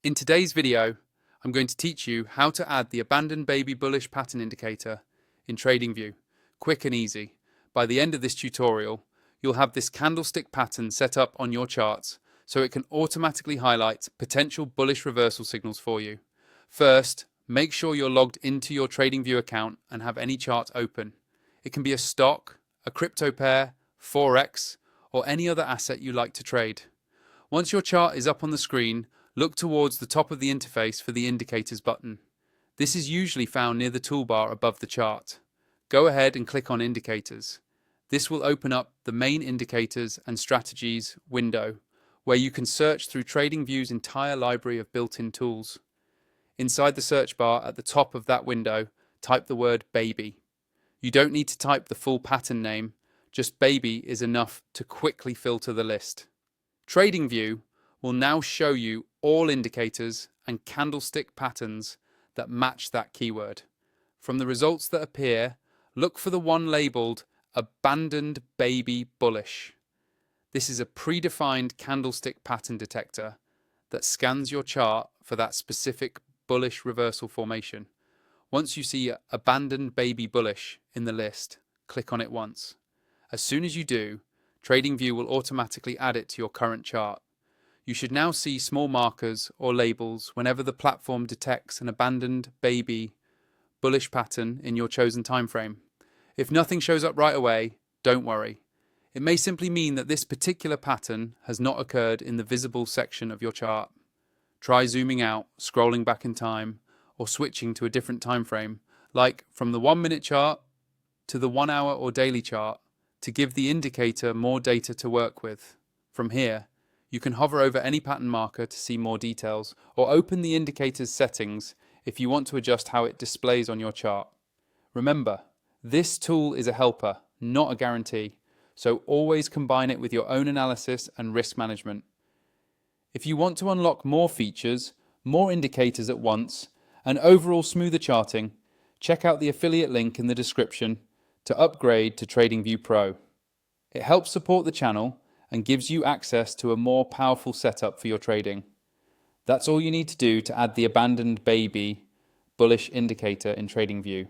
In today's video, I'm going to teach you how to add the Abandoned Baby Bullish Pattern Indicator in Tradingview, quick and easy. By the end of this tutorial, you'll have this candlestick pattern set up on your charts so it can automatically highlight potential bullish reversal signals for you. First, make sure you're logged into your Tradingview account and have any chart open. It can be a stock, a crypto pair, forex, or any other asset you like to trade. Once your chart is up on the screen, look towards the top of the interface for the Indicators button. This is usually found near the toolbar above the chart. Go ahead and click on Indicators. This will open up the main Indicators and Strategies window, where you can search through TradingView's entire library of built-in tools. Inside the search bar at the top of that window, type the word Baby. You don't need to type the full pattern name, just Baby is enough to quickly filter the list. TradingView will now show you all indicators and candlestick patterns that match that keyword. From the results that appear, look for the one labeled Abandoned Baby Bullish. This is a predefined candlestick pattern detector that scans your chart for that specific bullish reversal formation. Once you see Abandoned Baby Bullish in the list, click on it once. As soon as you do, TradingView will automatically add it to your current chart. You should now see small markers or labels whenever the platform detects an Abandoned Baby bullish pattern in your chosen time frame. If nothing shows up right away, don't worry. It may simply mean that this particular pattern has not occurred in the visible section of your chart. Try zooming out, scrolling back in time, or switching to a different time frame, like from the 1 minute chart to the 1 hour or daily chart, to give the indicator more data to work with. From here, you can hover over any pattern marker to see more details, or open the indicator's settings if you want to adjust how it displays on your chart. Remember, this tool is a helper, not a guarantee, so always combine it with your own analysis and risk management. If you want to unlock more features, more indicators at once, and overall smoother charting, check out the affiliate link in the description to upgrade to TradingView Pro. It helps support the channel and gives you access to a more powerful setup for your trading. That's all you need to do to add the Abandoned Baby bullish indicator in TradingView.